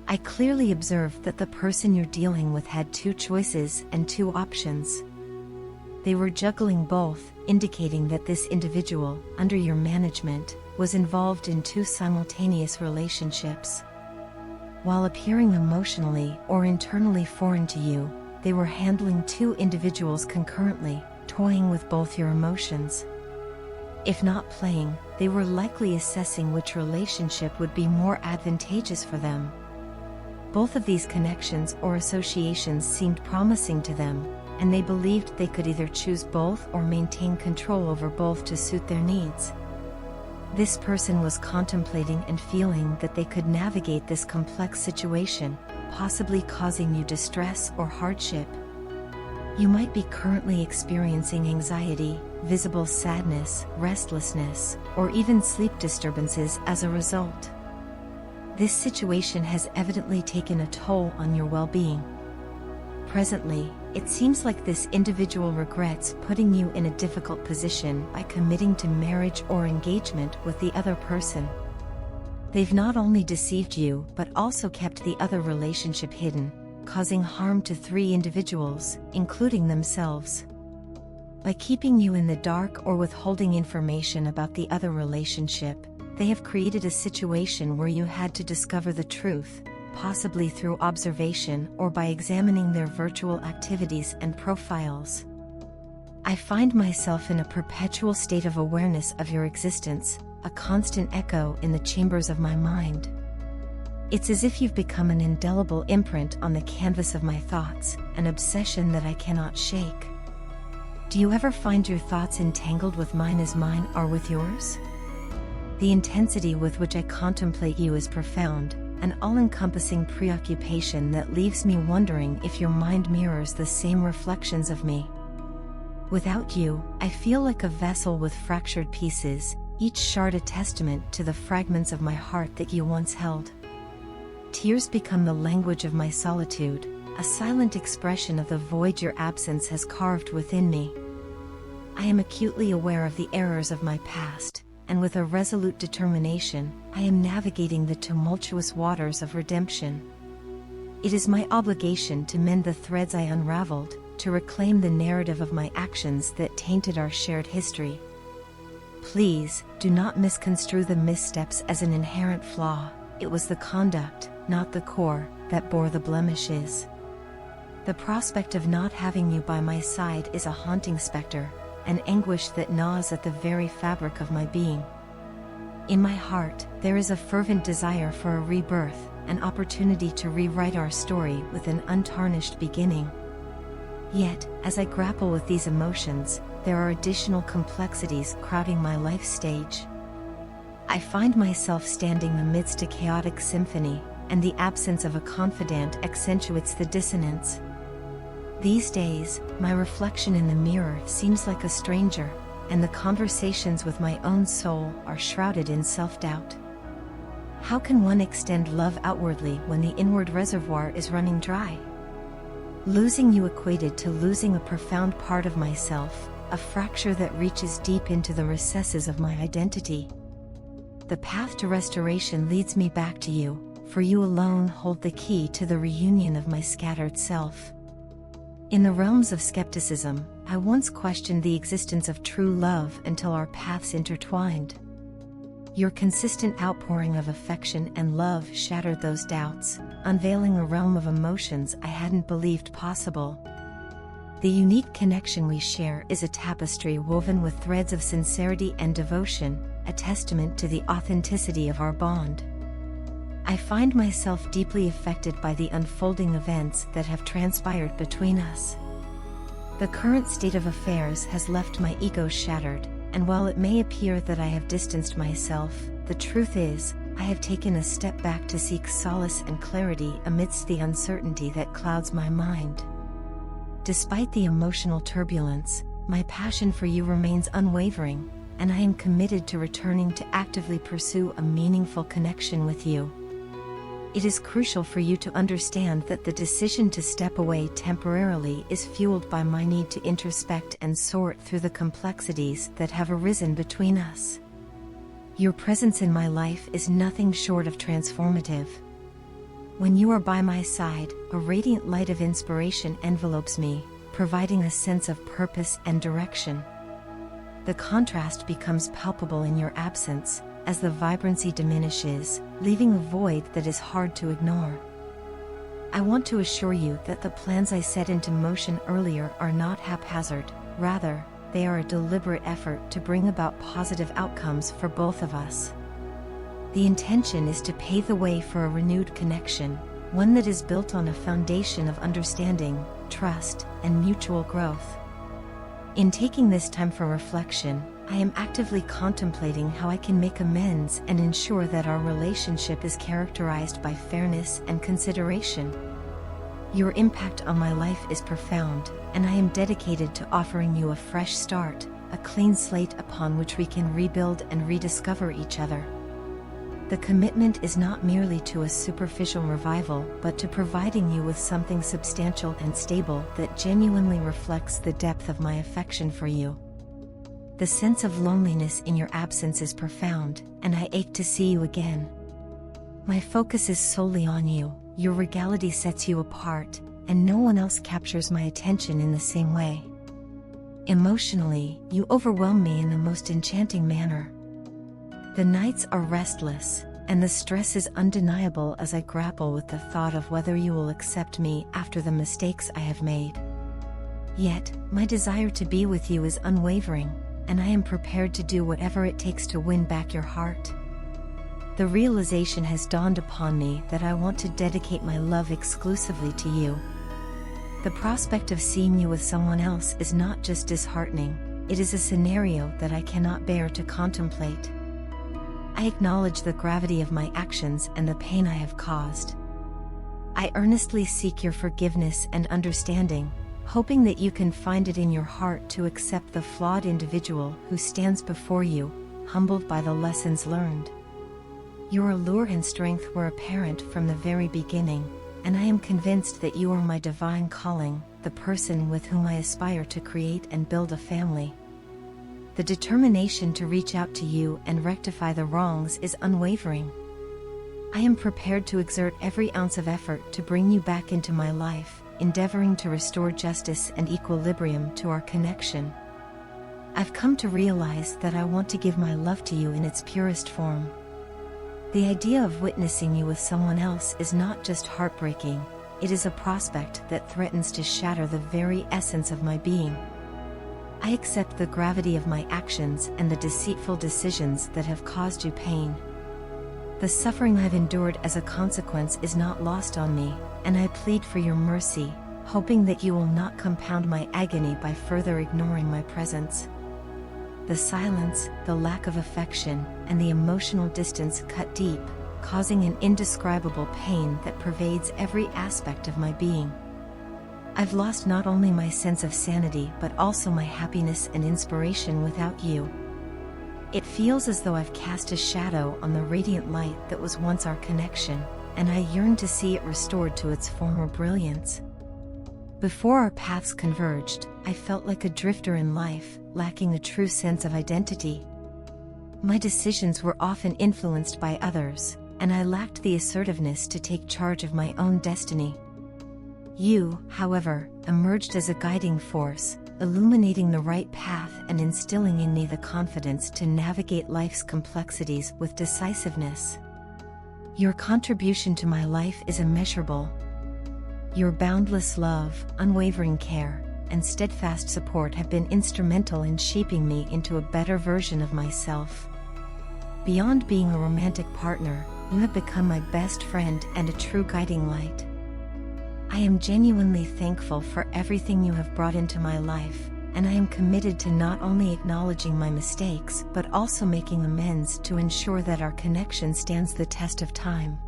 I clearly observed that the person you're dealing with had two choices and two options. They were juggling both, indicating that this individual, under your management, was involved in two simultaneous relationships. While appearing emotionally or internally foreign to you, they were handling two individuals concurrently, toying with both your emotions. If not playing, they were likely assessing which relationship would be more advantageous for them. Both of these connections or associations seemed promising to them, and they believed they could either choose both or maintain control over both to suit their needs. This person was contemplating and feeling that they could navigate this complex situation, possibly causing you distress or hardship. You might be currently experiencing anxiety, visible sadness, restlessness, or even sleep disturbances as a result. This situation has evidently taken a toll on your well-being. Presently, it seems like this individual regrets putting you in a difficult position by committing to marriage or engagement with the other person. They've not only deceived you but also kept the other relationship hidden, causing harm to three individuals, including themselves. By keeping you in the dark or withholding information about the other relationship, they have created a situation where you had to discover the truth, possibly through observation or by examining their virtual activities and profiles. I find myself in a perpetual state of awareness of your existence, a constant echo in the chambers of my mind. It's as if you've become an indelible imprint on the canvas of my thoughts, an obsession that I cannot shake. Do you ever find your thoughts entangled with mine as mine are with yours? The intensity with which I contemplate you is profound, an all-encompassing preoccupation that leaves me wondering if your mind mirrors the same reflections of me. Without you, I feel like a vessel with fractured pieces, each shard a testament to the fragments of my heart that you once held. Tears become the language of my solitude, a silent expression of the void your absence has carved within me. I am acutely aware of the errors of my past, and with a resolute determination, I am navigating the tumultuous waters of redemption. It is my obligation to mend the threads I unraveled, to reclaim the narrative of my actions that tainted our shared history. Please, do not misconstrue the missteps as an inherent flaw. It was the conduct, not the core, that bore the blemishes. The prospect of not having you by my side is a haunting specter, an anguish that gnaws at the very fabric of my being. In my heart, there is a fervent desire for a rebirth, an opportunity to rewrite our story with an untarnished beginning. Yet, as I grapple with these emotions, there are additional complexities crowding my life stage. I find myself standing amidst a chaotic symphony, and the absence of a confidant accentuates the dissonance. These days, my reflection in the mirror seems like a stranger, and the conversations with my own soul are shrouded in self-doubt. How can one extend love outwardly when the inward reservoir is running dry? Losing you equated to losing a profound part of myself, a fracture that reaches deep into the recesses of my identity. The path to restoration leads me back to you, for you alone hold the key to the reunion of my scattered self. In the realms of skepticism, I once questioned the existence of true love until our paths intertwined. Your consistent outpouring of affection and love shattered those doubts, unveiling a realm of emotions I hadn't believed possible. The unique connection we share is a tapestry woven with threads of sincerity and devotion, a testament to the authenticity of our bond. I find myself deeply affected by the unfolding events that have transpired between us. The current state of affairs has left my ego shattered, and while it may appear that I have distanced myself, the truth is, I have taken a step back to seek solace and clarity amidst the uncertainty that clouds my mind. Despite the emotional turbulence, my passion for you remains unwavering, and I am committed to returning to actively pursue a meaningful connection with you. It is crucial for you to understand that the decision to step away temporarily is fueled by my need to introspect and sort through the complexities that have arisen between us. Your presence in my life is nothing short of transformative. When you are by my side, a radiant light of inspiration envelopes me, providing a sense of purpose and direction. The contrast becomes palpable in your absence, as the vibrancy diminishes, leaving a void that is hard to ignore. I want to assure you that the plans I set into motion earlier are not haphazard, rather, they are a deliberate effort to bring about positive outcomes for both of us. The intention is to pave the way for a renewed connection, one that is built on a foundation of understanding, trust, and mutual growth. In taking this time for reflection, I am actively contemplating how I can make amends and ensure that our relationship is characterized by fairness and consideration. Your impact on my life is profound, and I am dedicated to offering you a fresh start, a clean slate upon which we can rebuild and rediscover each other. The commitment is not merely to a superficial revival, but to providing you with something substantial and stable that genuinely reflects the depth of my affection for you. The sense of loneliness in your absence is profound, and I ache to see you again. My focus is solely on you, your regality sets you apart, and no one else captures my attention in the same way. Emotionally, you overwhelm me in the most enchanting manner. The nights are restless, and the stress is undeniable as I grapple with the thought of whether you will accept me after the mistakes I have made. Yet, my desire to be with you is unwavering, and I am prepared to do whatever it takes to win back your heart. The realization has dawned upon me that I want to dedicate my love exclusively to you. The prospect of seeing you with someone else is not just disheartening, it is a scenario that I cannot bear to contemplate. I acknowledge the gravity of my actions and the pain I have caused. I earnestly seek your forgiveness and understanding, hoping that you can find it in your heart to accept the flawed individual who stands before you, humbled by the lessons learned. Your allure and strength were apparent from the very beginning, and I am convinced that you are my divine calling, the person with whom I aspire to create and build a family. The determination to reach out to you and rectify the wrongs is unwavering. I am prepared to exert every ounce of effort to bring you back into my life, endeavoring to restore justice and equilibrium to our connection. I've come to realize that I want to give my love to you in its purest form. The idea of witnessing you with someone else is not just heartbreaking, it is a prospect that threatens to shatter the very essence of my being. I accept the gravity of my actions and the deceitful decisions that have caused you pain. The suffering I've endured as a consequence is not lost on me, and I plead for your mercy, hoping that you will not compound my agony by further ignoring my presence. The silence, the lack of affection, and the emotional distance cut deep, causing an indescribable pain that pervades every aspect of my being. I've lost not only my sense of sanity but also my happiness and inspiration without you. It feels as though I've cast a shadow on the radiant light that was once our connection, and I yearn to see it restored to its former brilliance. Before our paths converged, I felt like a drifter in life, lacking a true sense of identity. My decisions were often influenced by others, and I lacked the assertiveness to take charge of my own destiny. You, however, emerged as a guiding force, illuminating the right path and instilling in me the confidence to navigate life's complexities with decisiveness. Your contribution to my life is immeasurable. Your boundless love, unwavering care, and steadfast support have been instrumental in shaping me into a better version of myself. Beyond being a romantic partner, you have become my best friend and a true guiding light. I am genuinely thankful for everything you have brought into my life, and I am committed to not only acknowledging my mistakes but also making amends to ensure that our connection stands the test of time.